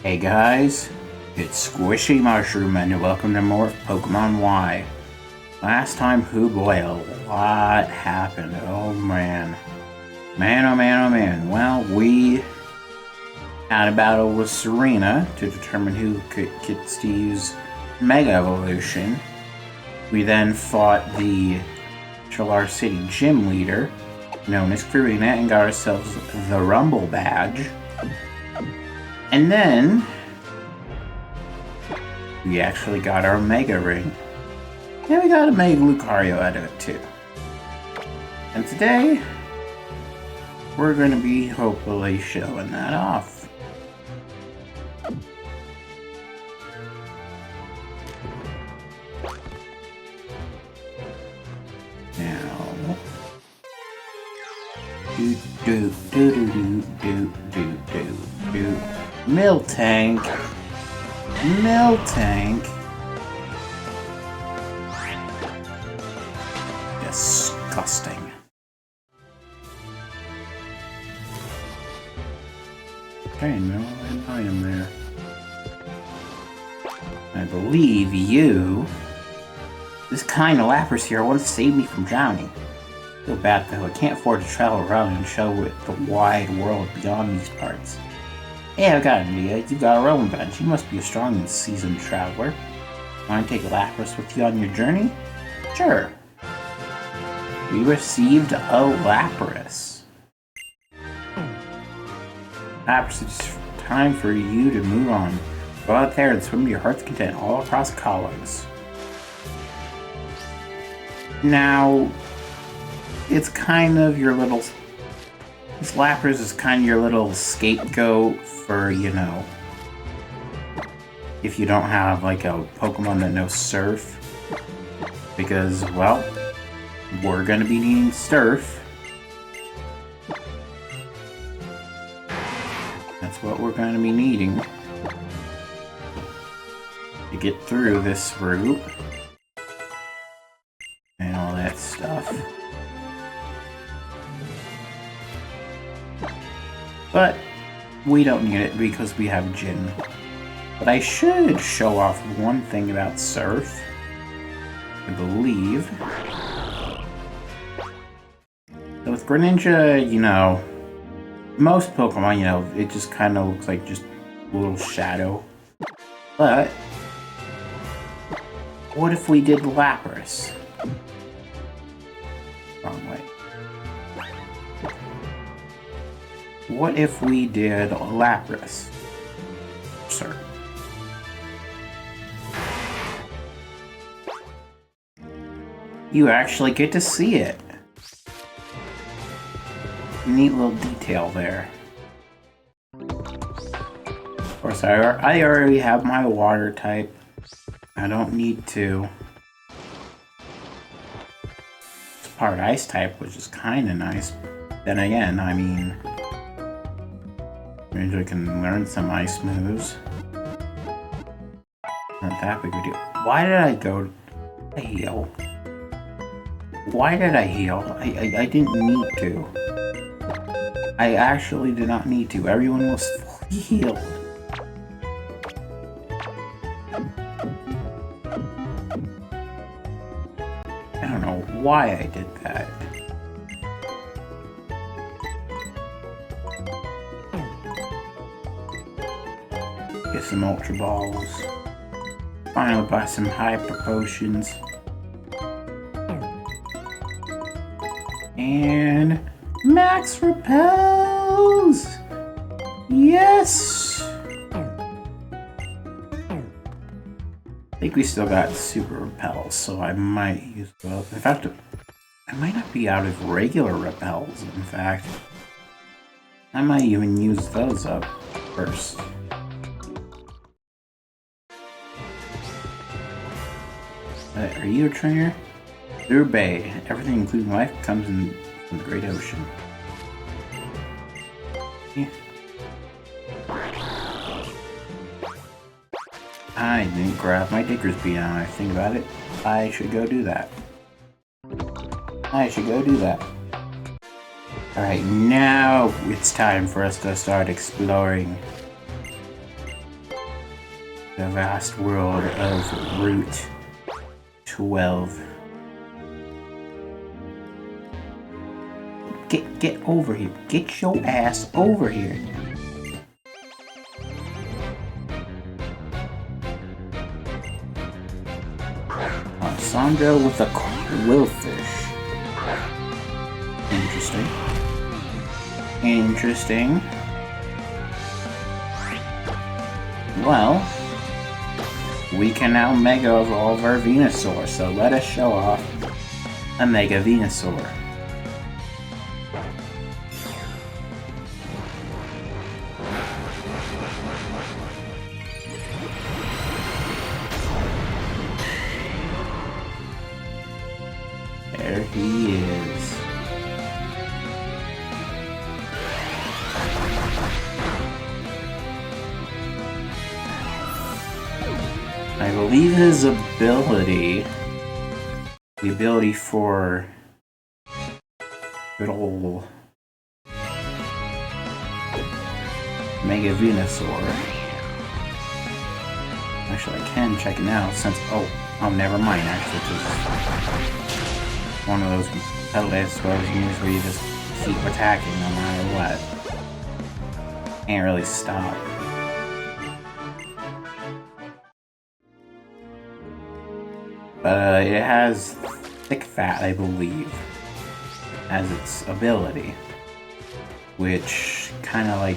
Hey guys, it's Squishy Mushroom and welcome to more Pokemon Y. Last time, oh boy, a lot happened. Oh man. Man, oh man, oh man. Well, we had a battle with Serena to determine who gets to use Mega Evolution. We then fought the Chalar City Gym Leader, known as Karina, and got ourselves the Rumble Badge. And then we actually got our Mega Ring. And we got a Mega Lucario out of it too. And today, we're going to be hopefully showing that off. Now, do do do do do do do do. Miltank. Miltank. Disgusting. Okay, no item there. I believe you. This kind of Lapras here once saved me from drowning. Feel bad though, I can't afford to travel around and show it the wide world beyond these parts. Hey, I've got an idea. You've got a rolling bench. You must be a strong and seasoned traveler. Want to take Lapras with you on your journey? Sure. We received a Lapras. Lapras, it's time for you to move on. Go out there and swim to your heart's content all across Collins. Now, it's kind of your little... This Lapras is kind of your little scapegoat for, you know, if you don't have, like, a Pokemon that knows Surf. Because, well, we're gonna be needing Surf. That's what we're gonna be needing to get through this route. And all that stuff. But we don't need it because we have Jin. But I should show off one thing about Surf. I believe. So with Greninja, you know, most Pokemon, you know, it just kind of looks like just a little shadow. But what if we did Lapras? Wrong way. What if we did Lapras? Sir. You actually get to see it. Neat little detail there. Of course, I already have my water type. I don't need to. It's part ice type, which is kind of nice. Then again, I mean... maybe I can learn some ice moves. Not that big a deal. Why did I go to heal? Why did I heal? I didn't need to. I actually did not need to. Everyone was fully healed. I don't know why I did that. Get some Ultra Balls. Finally buy some Hyper Potions. And Max Repels! Yes! I think we still got Super Repels, so I might use both. In fact, I might not be out of regular Repels, in fact. I might even use those up first. Are you a trainer? Blue Bay. Everything, including life, comes from the Great Ocean. Yeah. I didn't grab my Diggersby now I think about it. I should go do that. Alright, now it's time for us to start exploring. the vast world of Route 12. Get over here. Get your ass over here. Sandra with a quillfish. Interesting. Interesting. Well, we can now Mega Evolve our Venusaur, so let us show off a Mega Venusaur. There he is. I believe his ability, the ability for good old Mega Venusaur. Actually, I can check it now since, oh, never mind, actually, because one of those competitive moves where you just keep attacking no matter what. Can't really stop. But it has thick fat, I believe, as its ability, which kind of like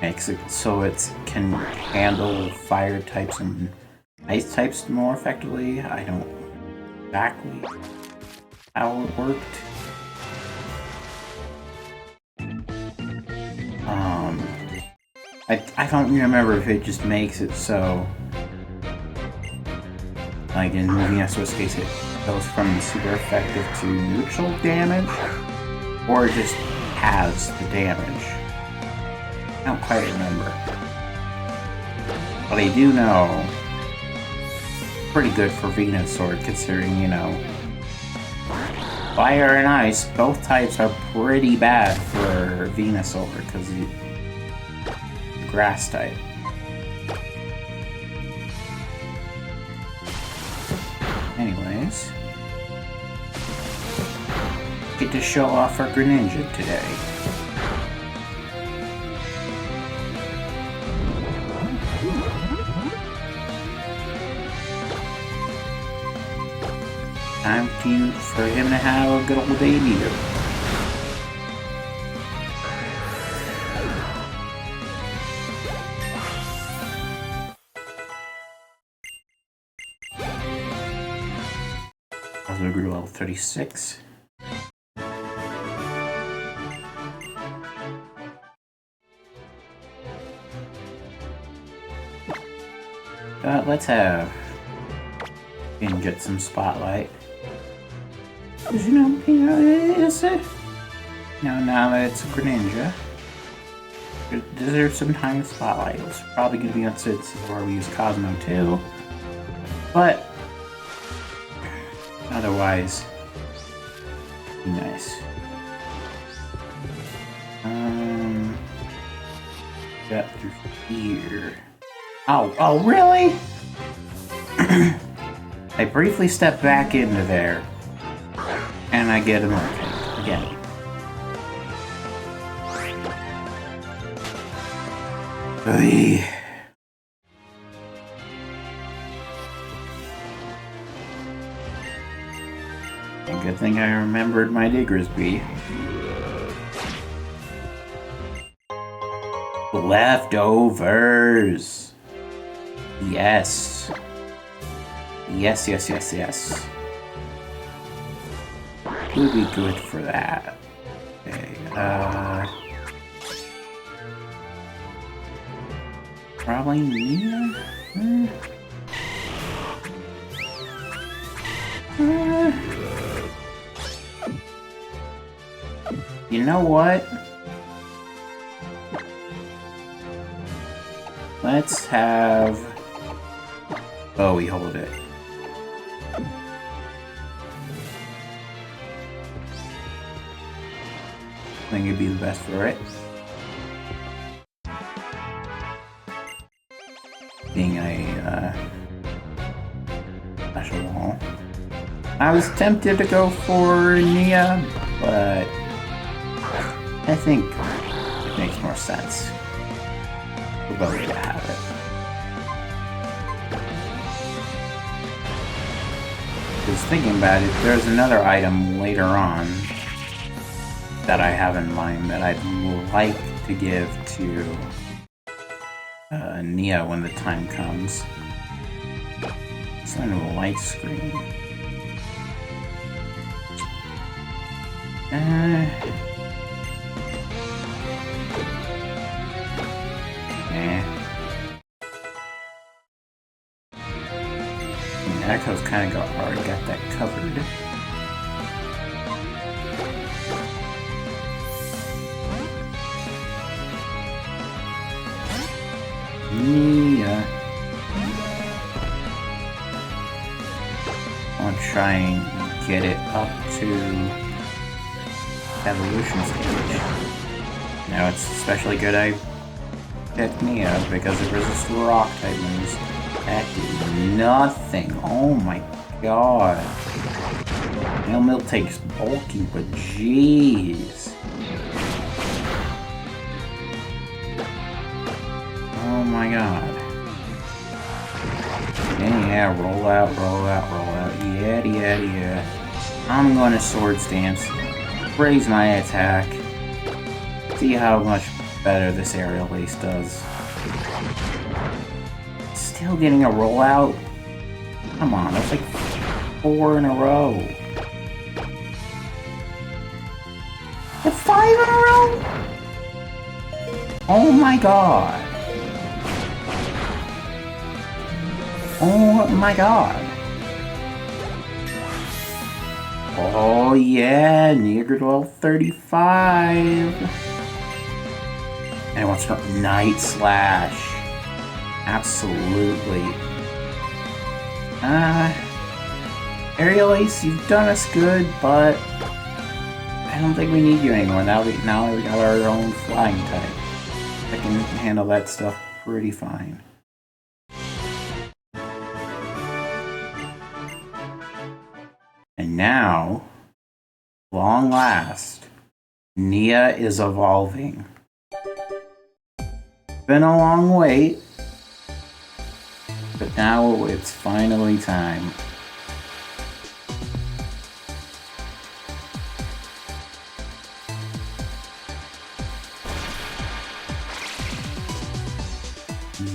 makes it so it can handle fire types and ice types more effectively. I don't exactly how it worked. I don't remember if it just makes it so, like in Venusaur's case, it goes from super effective to neutral damage, or it just has the damage. I don't quite remember. But I do know pretty good for Venusaur, considering, you know, fire and ice, both types are pretty bad for Venusaur, because the grass type. Anyways, get to show off our Greninja today. Time for him to have a good old debut. Also grew level 36. Let's have him get some spotlight. Cause you know, it's a, now that it's a Greninja, it deserves some time in spotlight. It's probably gonna be on instances where we use Cosmo too, but otherwise, be nice. Got through here. Oh, really? I briefly step back into there, and I get him again. Oy. Good thing I remembered my Diggersby. Leftovers! Yes. Yes. Would be good for that. Okay, probably Nina? You know what? Let's have Bowie hold it. I think it'd be the best for it. being a special wall. I was tempted to go for Nia, but I think it makes more sense for both to have it. Because thinking about it, there's another item later on that I have in mind that I'd like to give to Nia when the time comes. It's on a light screen. Echo's kind of already got that covered. Yeah. I'll try and get it up to evolution stage. Now it's especially good I picked Nia because it resists rock type moves. That did nothing. Oh my god. Milk takes bulky, but jeez. Oh my god. Yeah, roll out, roll out, roll out. Yeah. I'm gonna sword stance. Raise my attack. See how much better this aerial ace does. Still getting a rollout? Come on, that's like 4 in a row. And 5 in a row? Oh my god. Oh my god. Oh yeah, near level 35. And I want to start Night Slash. Absolutely. Aerial Ace, you've done us good, but I don't think we need you anymore. Now we got our own flying type. I can handle that stuff pretty fine. And now, long last, Nia is evolving. Been a long wait. But now it's finally time.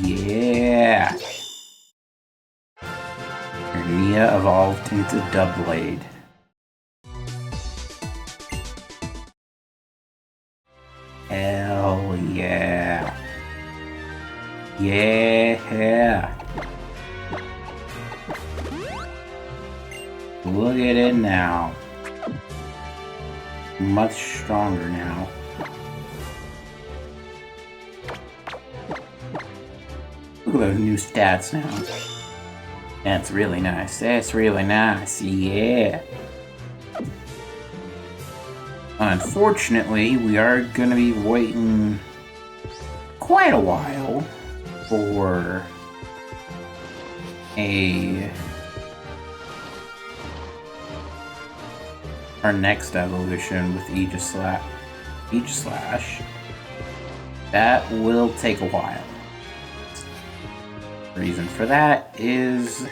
Yeah! Nia evolved into Doublade. Hell yeah! Yeah! Look at it now. Much stronger now. Look at those new stats now. That's really nice. That's really nice. Yeah. Unfortunately, we are going to be waiting quite a while for our next evolution with Aegislash. That will take a while. The reason for that is,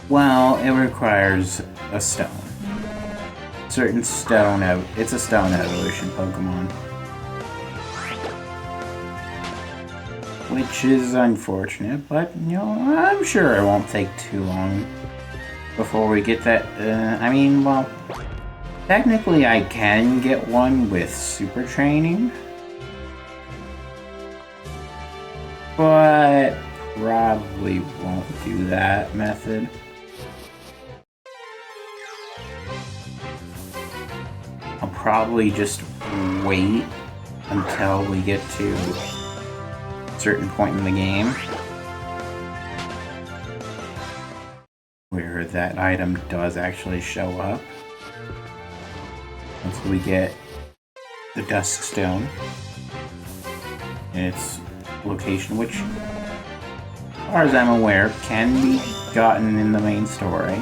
well, it requires a stone. Certain stone it's a stone evolution Pokemon. Which is unfortunate, but you know, I'm sure it won't take too long before we get that. I mean, well, technically I can get one with super training, but probably won't do that method. I'll probably just wait until we get to a certain point in the game where that item does actually show up. Once we get the Dusk Stone in its location, which far as I'm aware, can be gotten in the main story.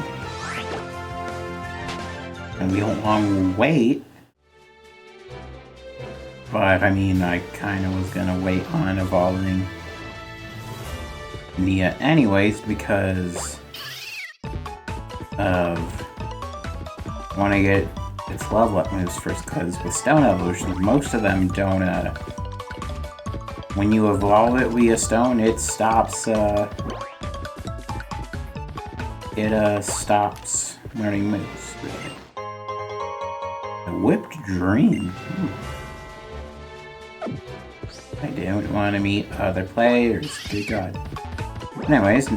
And be a long wait. But, I mean, I kind of was gonna wait on evolving Nia anyways because of want to get its level up moves first, because with stone evolutions, most of them don't, when you evolve it via stone, it stops, stops learning moves. A whipped dream. I don't want to meet other players. Good God. Anyways,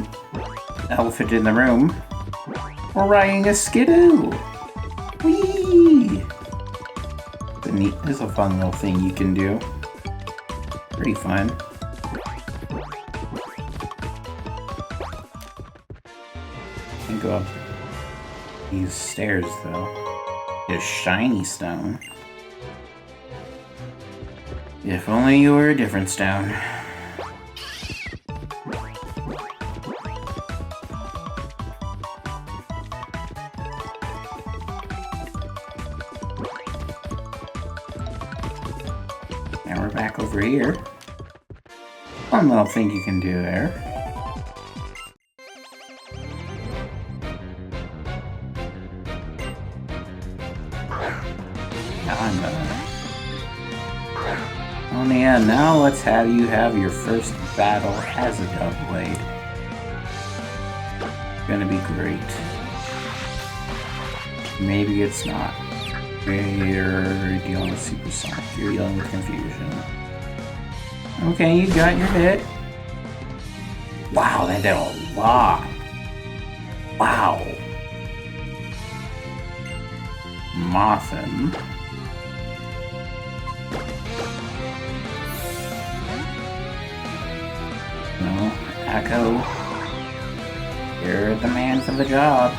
elephant in the room. We're riding a skidoo. Whee! It's a fun little thing you can do. Pretty fun. Can't go up these stairs though. Get a shiny stone. If only you were a different stone. Now we're back over here. One little thing you can do there. Oh yeah, now let's have you have your first battle as a Doublade. Gonna be great. Maybe it's not. You're dealing with Supersonic. You're dealing with confusion. Okay, you got your hit. Wow, that did a lot. Wow. Mothin. No, Echo. You're the man for the job.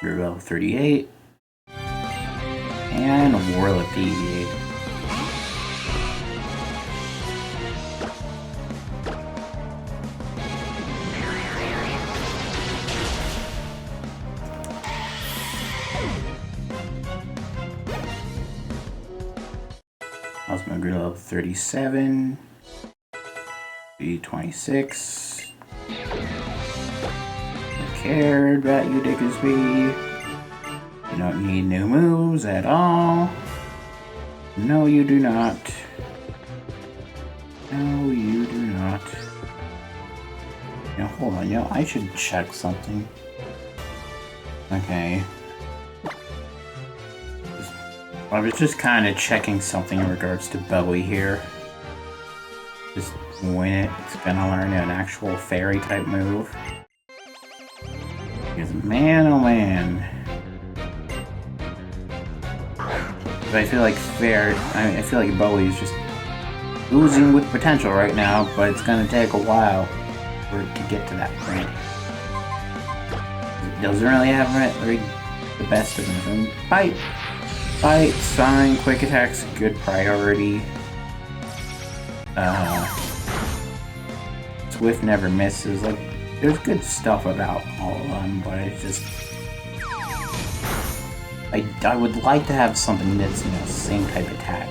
You're level 38. And a Whirlipede. Osmogre level 37. B26. Care about you, Diggersby. You don't need new moves at all. No, you do not. No, you do not. Now, hold on. I should check something. Okay. I was just kind of checking something in regards to Bowie here. Just when it's gonna learn an actual fairy type move. Because man, oh man. But I feel like I feel like Bowie's just oozing with potential right now, but it's gonna take a while for it to get to that point. It doesn't really have the best of them. Bite, Sign, quick attacks, good priority. Swift never misses. Like, there's good stuff about all of them, but it's just... I would like to have something that's, same type attack.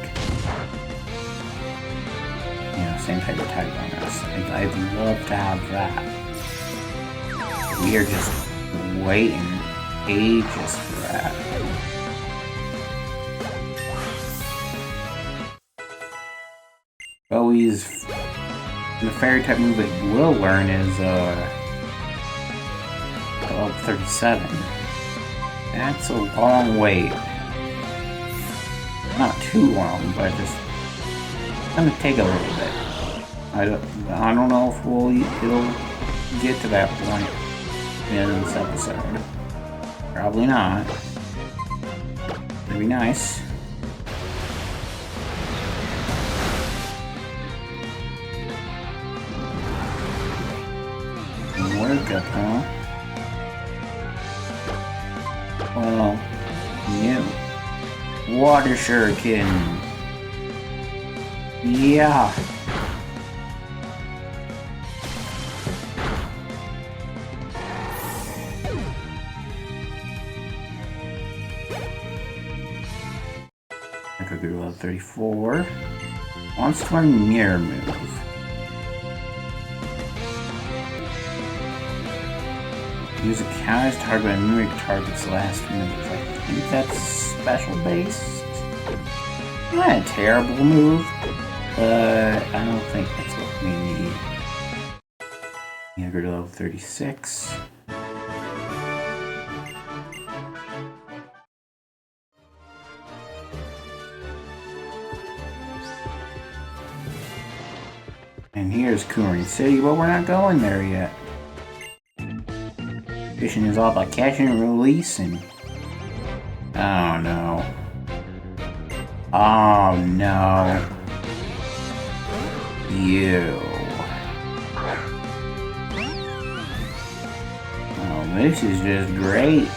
Same type of attack bonus. I'd love to have that. We are just waiting ages for that. Bowie's... The fairy type move that will learn is, level 37. That's a long wait. Not too long, but just... It's gonna take a little bit. I don't know if it'll get to that point in this episode. Probably not. It'd be nice. makeup, huh? Well, no. Water shuriken. Yeah. I could go to level 34. Wants to learn mirror move. Use a counter to target by mimic target's last move. I think that's special based. Not a terrible move, but I don't think that's what we need. Yeah, go to level 36. And here's Kumarin City, but we're not going there yet. Fishing is all about catching and releasing. Oh no. Oh no. You. Oh, this is just great.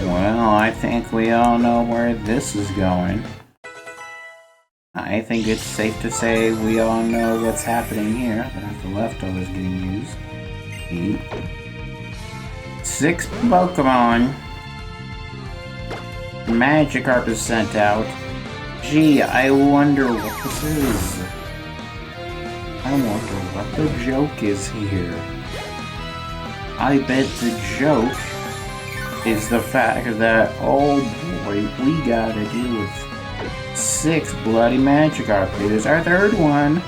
Well, I think we all know where this is going. I think it's safe to say we all know what's happening here. That the leftovers getting used. Eat. 6 Pokemon. Magikarp is sent out. Gee, I wonder what this is. I wonder what the joke is here. I bet the joke is the fact that, oh boy, we gotta deal with 6 bloody Magikarp. Here's our 3rd one.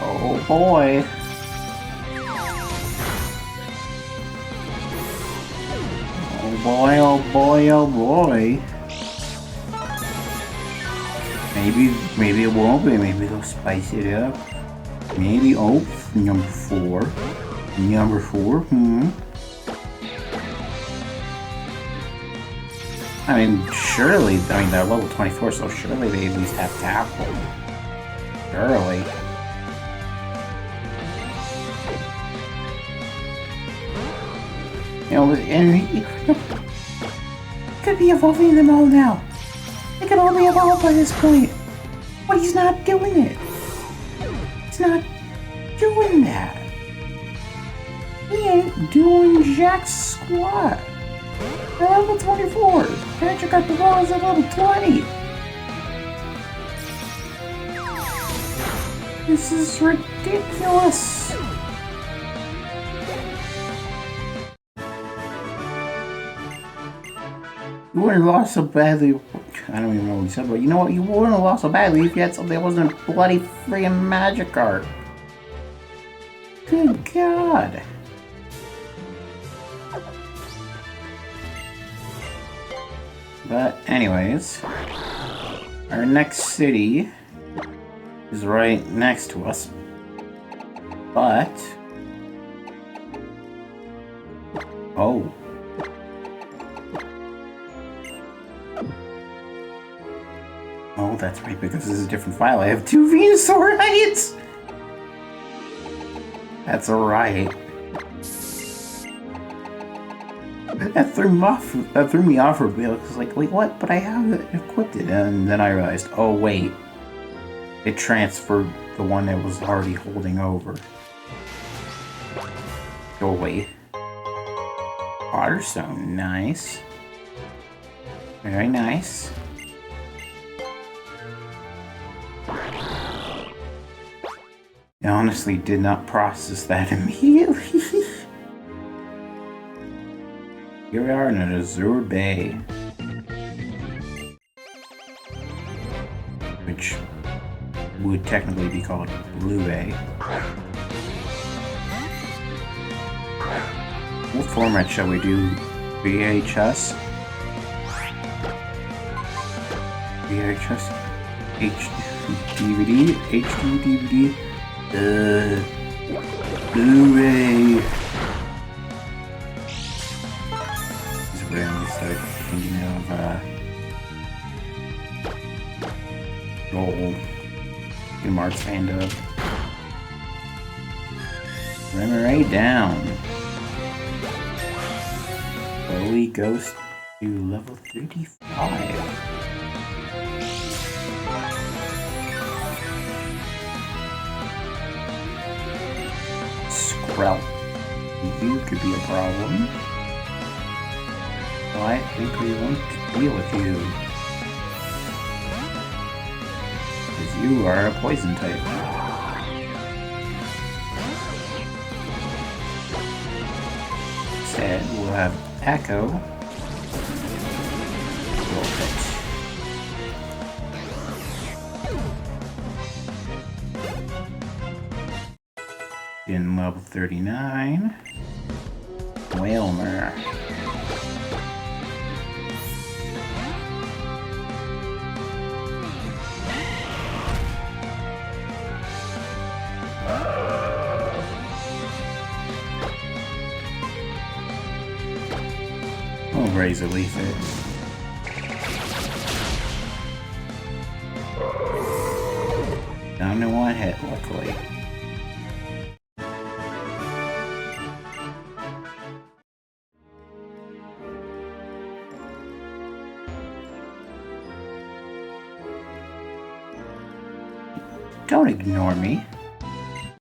Oh boy. Oh boy, oh boy, oh boy. Maybe it won't be. Maybe they'll spice it up. Maybe, oh, number 4. Number 4, I mean, surely, they're level 24, so surely they at least have tackle. Surely. You know, and he could be evolving them all now. They could all be evolved by this point. But he's not doing it. He's not doing that. He ain't doing jack squat. At level 24. Magikarp evolves at level 20. This is ridiculous. You wouldn't have lost so badly. I don't even know what he said, but you know what? You wouldn't have lost so badly if you had something that wasn't a bloody freaking Magikarp. Good God. But anyways, our next city is right next to us. But oh. Oh, that's right, because this is a different file. I have 2 Venusaurites! That's alright. That threw me off for a bit. I was like, wait, what? But I have equipped it. And then I realized, oh wait. It transferred the one that was already holding over. Go away. Waterstone, nice. Very nice. I honestly did not process that immediately. Here we are in an Azure Bay. Which would technically be called Blue Bay. What format shall we do? VHS? VHS? DVD? HD DVD? Blu-ray. This is where I start thinking of Marks Panda. Right down. Slowly goes to level 35. Skrelp. You could be a problem. So I think we won't deal with you. Because you are a poison type. Instead, we'll have Echo. In level 39, Whalmer. Oh, Razor Leaf it. Down to one hit, luckily. Don't ignore me.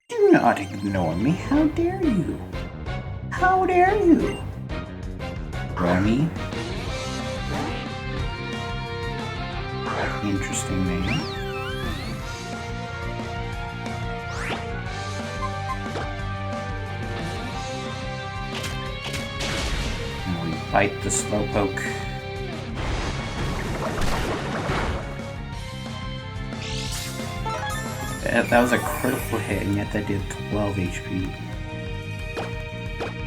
Do not ignore me. How dare you? How dare you? Remy? Interesting name. And we fight the Slowpoke. That was a critical hit, and yet that did 12 HP.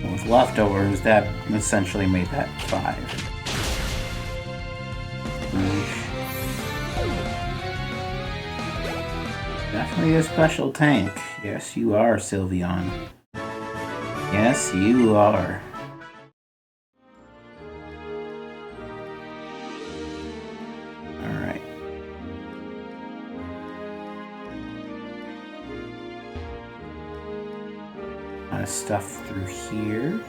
And with leftovers, that essentially made that 5. Definitely a special tank. Yes, you are, Sylveon. Yes, you are. Stuff through here.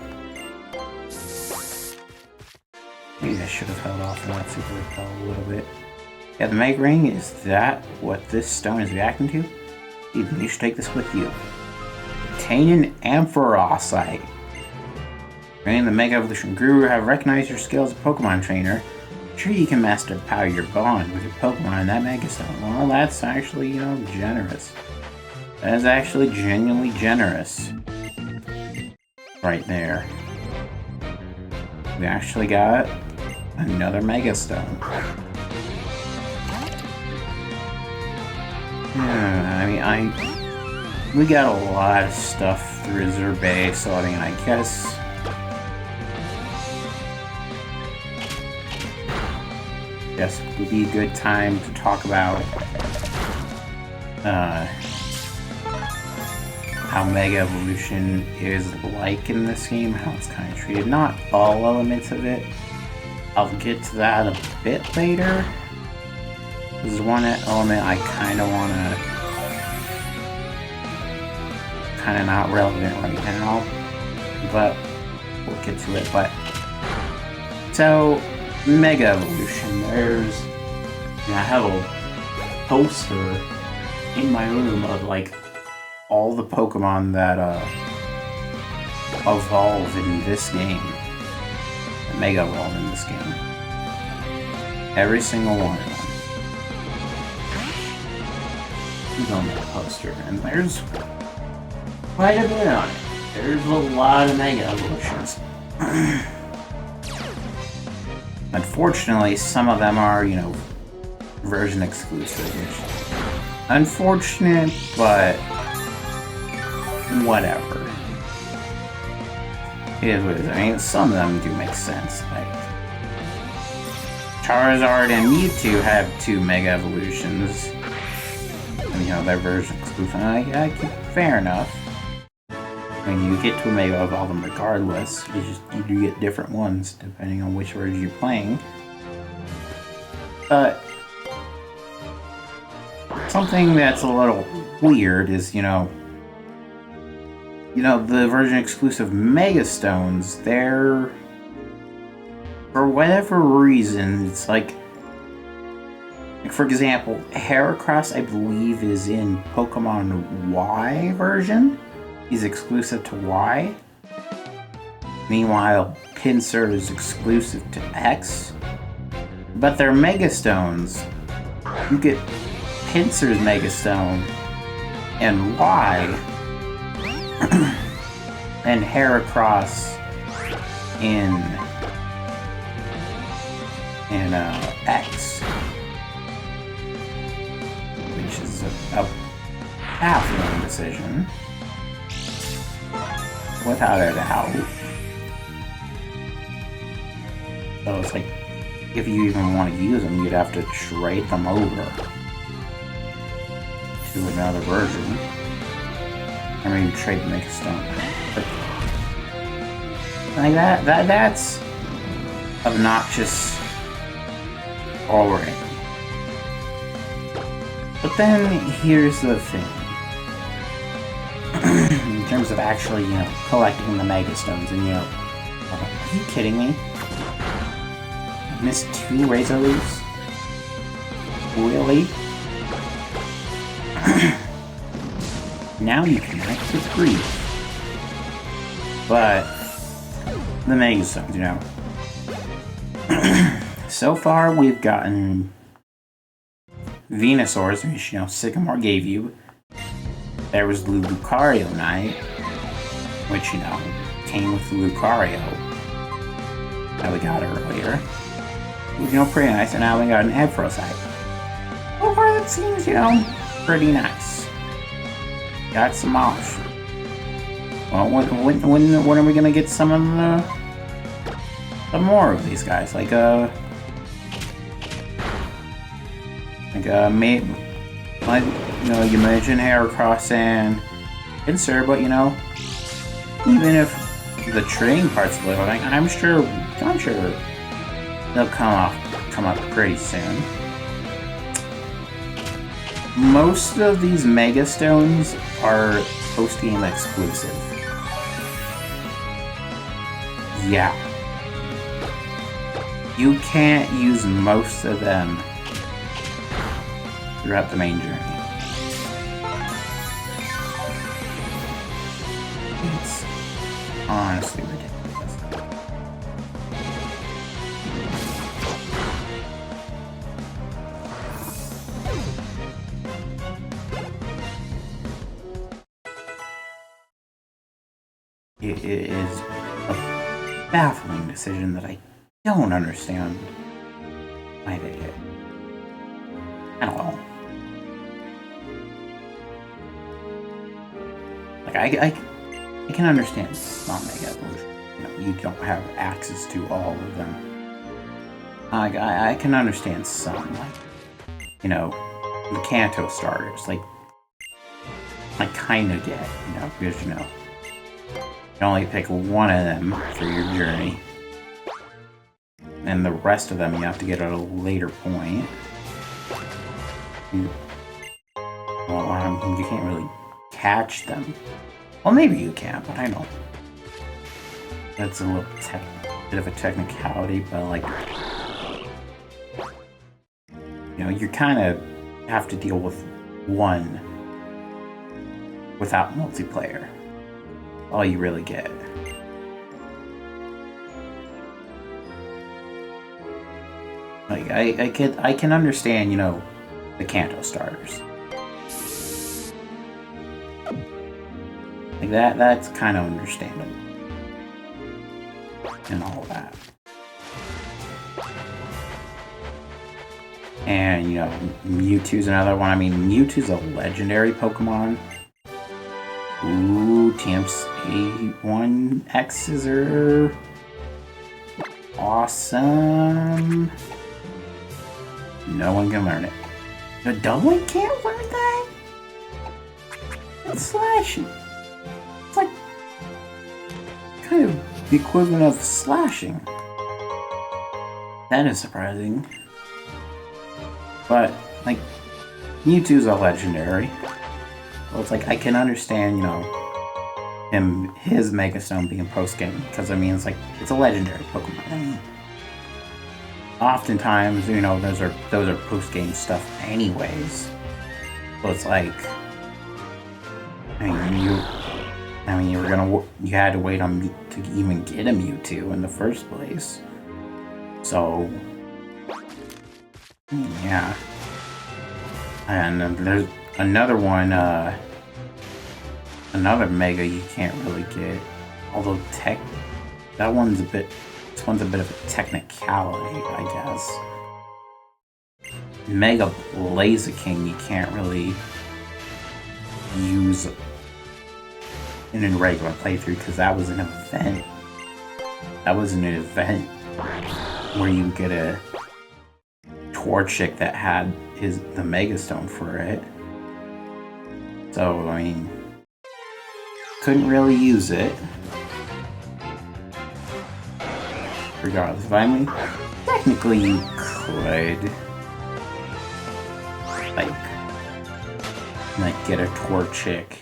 Maybe I should have held off on that super repel a little bit. Yeah, the Mega Ring, is that what this stone is reacting to? Even you should take this with you. Obtain an Ampharocyte. And the Mega Evolution Guru have recognized your skill as a Pokemon trainer. Sure, you can master power your bond with your Pokemon in that Mega Stone. Well, that's actually, generous. That is actually genuinely generous. Right there. We actually got another Mega Stone. Yeah, we got a lot of stuff through Reserve Bay, so I guess it would be a good time to talk about how Mega Evolution is like in this game, how it's kind of treated. Not all elements of it. I'll get to that a bit later. There's one element I kind of want to... kind of not relevant right now, but we'll get to it. But so, Mega Evolution. I have a poster in my room of all the Pokemon that evolve in this game. That Mega Evolve in this game. Every single one of them is on that poster, and there's quite a bit on it. There's a lot of Mega Evolutions. Unfortunately, some of them are, version exclusive, which unfortunate, but whatever. It is what it is. Some of them do make sense. Charizard and Mewtwo have 2 Mega Evolutions. And, they're version exclusive. Fair enough. You get to a Mega Evolve them regardless. You do get different ones depending on which version you're playing. But something that's a little weird is, you know, the version exclusive Mega Stones, they're, for whatever reason, it's like, for example, Heracross, I believe, is in Pokemon Y version. He's exclusive to Y. Meanwhile, Pinsir is exclusive to X. But they're Mega Stones. You get Pinsir's Mega Stone and Y, and Heracross in X, which is a baffling decision, without a doubt. So it's like, if you even want to use them, you'd have to trade them over to another version. Or maybe trade the Mega Stone. But like that's obnoxious already. But then here's the thing. In terms of actually, you know, collecting the Mega Stones, and you know, are you kidding me? I missed 2 Razor Leafs? Really? Now you can act with grief. But the Mega Stones, you know. So far we've gotten Venusaurs, which, you know, Sycamore gave you. There was the Lucario Knight, which, you know, came with the Lucario that we got earlier. It was, you know, pretty nice, and now we got an Evrosite. So far that seems, you know, pretty nice. Got some options. Well, when are we gonna get some of the more of these guys? Like, you know, you mentioned Heracross and Pinsir, but you know, even if the trading part's a little, like, I'm sure they'll come up pretty soon. Most of these Mega Stones are post-game exclusive. Yeah. You can't use most of them throughout the main journey. It's honestly ridiculous. It is a baffling decision that I don't understand why they did. I don't know. Like, I can understand non-Mega Evolution. You know, you don't have access to all of them. I can understand some, like, you know, the Kanto starters. Like, I kind of get, you know, because, you know, you can only pick one of them for your journey. And the rest of them you have to get at a later point. Well, you can't really catch them. Well, maybe you can, but I don't. That's a little bit of a technicality, but like, you know, you kind of have to deal with one without multiplayer. All you really get. Like, I can understand, you know, the Kanto starters. Like, that's kind of understandable. And all of that. And, you know, Mewtwo's another one. I mean, Mewtwo's a legendary Pokemon. Ooh, TMS81X's are awesome. No one can learn it. The Dublin can't learn that? That's slashing. It's like kind of the equivalent of slashing. That is surprising. But, like, Mewtwo's a legendary. Well, it's like, I can understand, you know, his Mega Stone being post-game, because, I mean, it's like, it's a legendary Pokemon. I mean, oftentimes, you know, those are post-game stuff anyways. So it's like, you had to wait on to even get a Mewtwo in the first place. So, yeah. And there's another one, another Mega you can't really get. Although this one's a bit of a technicality, I guess. Mega Blaziken you can't really use in a regular playthrough because that was an event. That was an event where you get a Torchic that had the Mega Stone for it. So, I mean, couldn't really use it. Regardless, I mean, technically you could, like get a Torchic,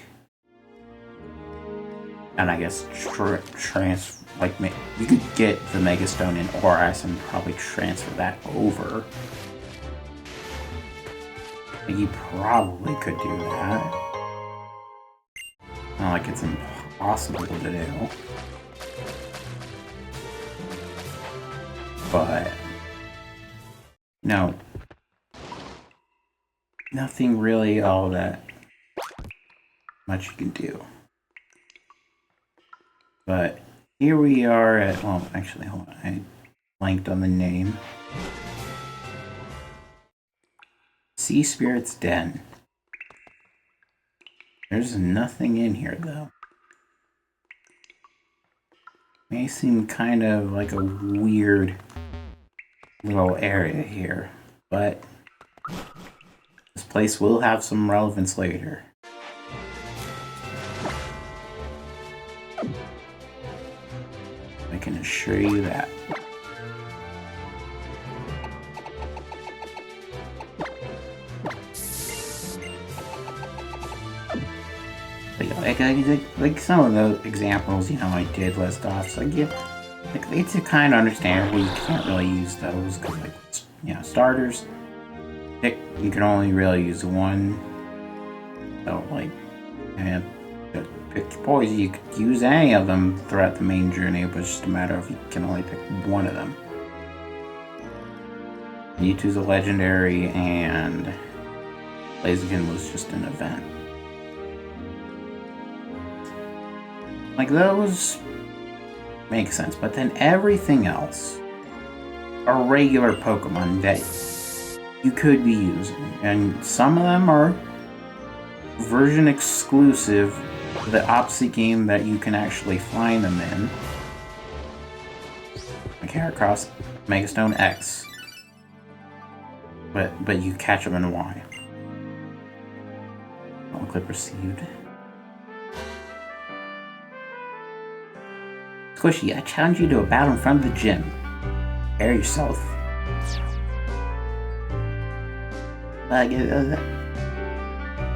and I guess you could get the Mega Stone in ORAS and probably transfer that over. You probably could do that. Not like it's impossible to do. But, no. Nothing really all that much you can do. But here we are at, well, actually, hold on, I blanked on the name. Sea Spirit's Den. There's nothing in here, though. May seem kind of like a weird little area here, but this place will have some relevance later. I can assure you that. Like some of the examples, you know, I did list off, so it's kind of understandable you can't really use those, because, like, you know, starters, you can only really use one, so, like, and pick your poison, you could use any of them throughout the main journey, but it's just a matter of you can only pick one of them. Mewtwo's a legendary, and Blaziken was just an event. Like, those make sense, but then everything else are regular Pokemon that you could be using, and some of them are version exclusive to the opposite game that you can actually find them in. Like Heracross, Megastone X, but you catch them in Y. All clip received. Squishy, I challenge you to a battle in front of the gym. Prepare yourself.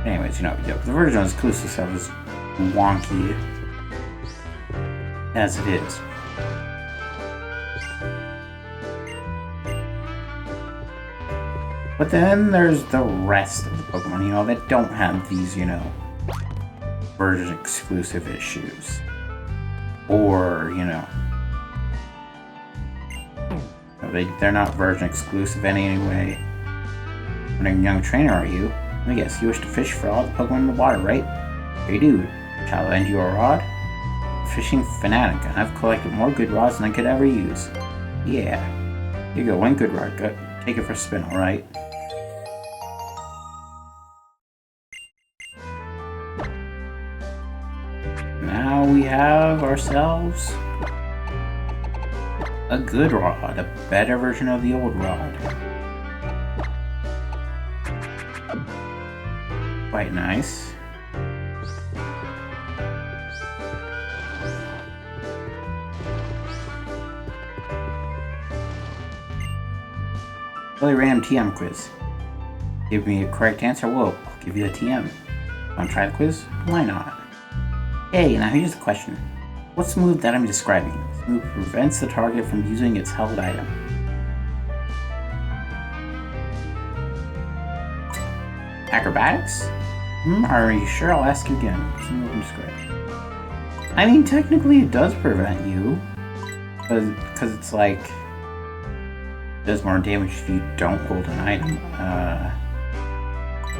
Anyways, you know, the version of exclusive stuff is wonky as it is. But then there's the rest of the Pokemon, you know, that don't have these, you know, version exclusive issues. Or, you know, they're not version exclusive anyway. What a young trainer are you? Let me guess, you wish to fish for all the Pokemon in the water, right? Here you do. Shall I lend you a rod? Fishing fanatic, and I've collected more good rods than I could ever use. Yeah. Here you go, one good rod. Go, take it for a spin, alright? Now we have ourselves a good rod, a better version of the old rod. Quite nice. Really random TM quiz. Give me a correct answer, well, I'll give you a TM. Want to try the quiz? Why not? Hey, now here's the question. What's the move that I'm describing? This move prevents the target from using its held item. Acrobatics? Are you sure? I'll ask you again. What's the move I'm describing? I mean, technically it does prevent you. Because it's like... It does more damage if you don't hold an item.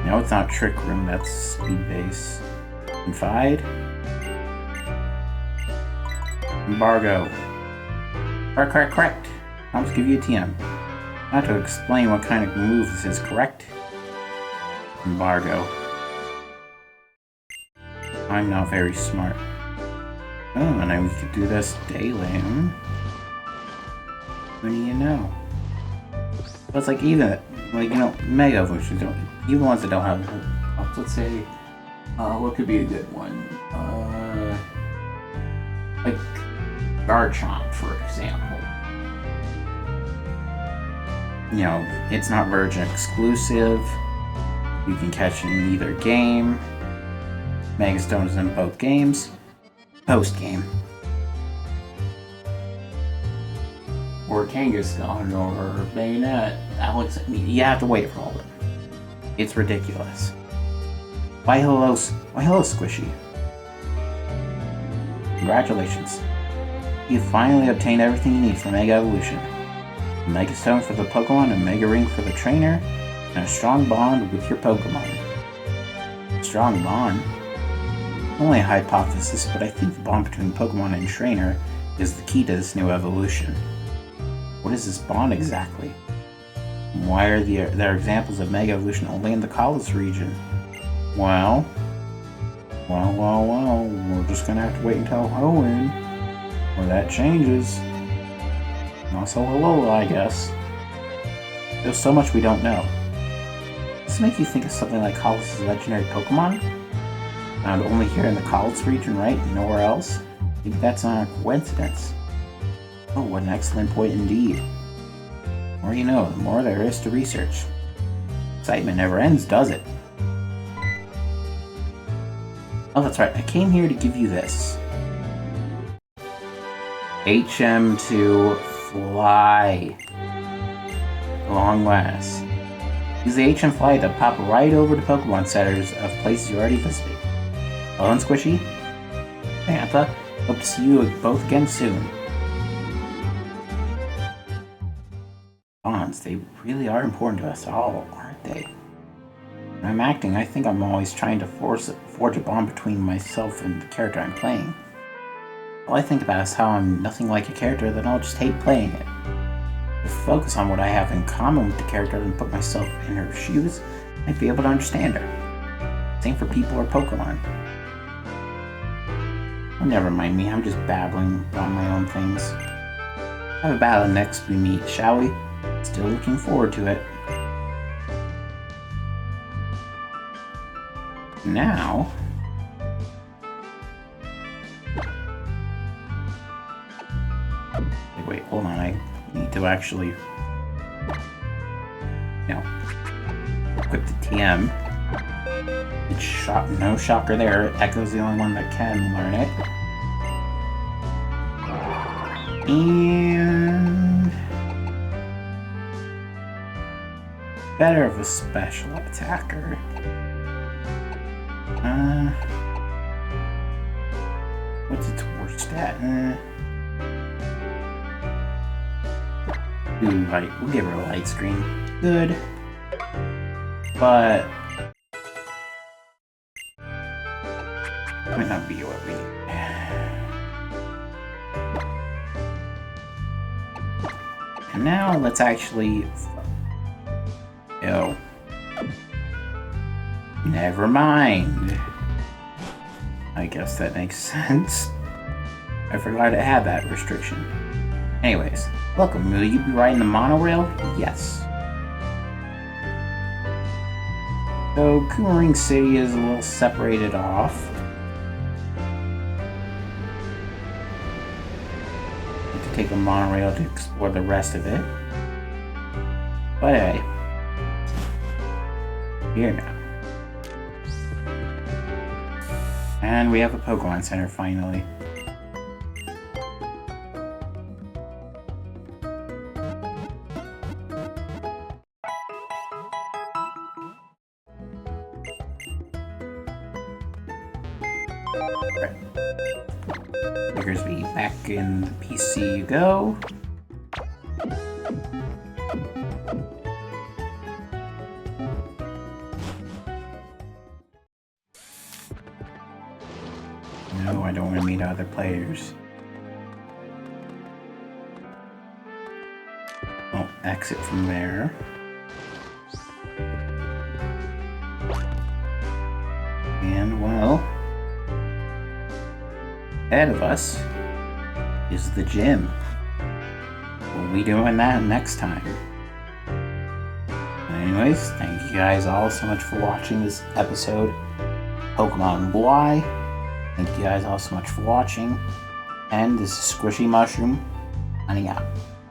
No, it's not Trick Room, that's Speed Base. Confide? Embargo. Correct. I'll just give you a TM. Not to explain what kind of move this is, correct? Embargo. I'm not very smart. Oh, and then we could do this daily. What do you know? But it's like even, like, you know, Mega Evolutions don't, even the ones that don't have, let's say, what could be a good one? Like Garchomp, for example. You know, it's not Virgin exclusive. You can catch it in either game. Megastone is in both games. Post-game. Or Kangaskhan, or Bayonet, Alex, you have to wait for all of them. It's ridiculous. Why hello, Squishy. Congratulations. You finally obtained everything you need for Mega Evolution. A Mega Stone for the Pokemon, a Mega Ring for the trainer, and a strong bond with your Pokemon. Strong bond? Only a hypothesis, but I think the bond between Pokemon and trainer is the key to this new evolution. What is this bond exactly? And why are there examples of Mega Evolution only in the Kalos region? Well, we're just gonna have to wait until Hoenn, where that changes. And also Alola, I guess. There's so much we don't know. Does this make you think of something like Kalos' legendary Pokemon? Found only here in the Kalos region, right? Nowhere else? Maybe that's not a coincidence. Oh, what an excellent point indeed. The more you know, the more there is to research. Excitement never ends, does it? Oh, that's right. I came here to give you this. HM to fly. Long last. Use the HM fly to pop right over to Pokemon centers of places you already visited. Oh, and Squishy? Bantha, hope to see you both again soon. Bonds, they really are important to us all, aren't they? When I'm acting, I think I'm always trying to forge a bond between myself and the character I'm playing. All I think about is how I'm nothing like a character, then I'll just hate playing it. If I focus on what I have in common with the character and put myself in her shoes, I'd be able to understand her. Same for people or Pokemon. Oh, never mind me, I'm just babbling about my own things. Have a battle next we meet, shall we? Still looking forward to it. Now... Wait, hold on, I need to actually... No. Equip the TM. It's no shocker there, Echo's the only one that can learn it. And... better of a special attacker. What's its worst stat? Ooh, light. We'll give her a light screen. Good. But... might not be what we need. And now let's actually... Oh. Never mind. I guess that makes sense. I forgot to add that restriction. Anyways, welcome. Will you be riding the monorail? Yes. So, Coumaring City is a little separated off. You have to take a monorail to explore the rest of it. But hey. Here now. And we have a Pokemon Center finally. Right. Diggersby, back in the PC you go. No, I don't want to meet other players. I'll exit from there. And, well, ahead of us is the gym. We'll be doing that next time. Anyways, thank you guys all so much for watching this episode of Pokemon Y. Thank you guys all so much for watching. And this is Squishy Mushroom, signing out.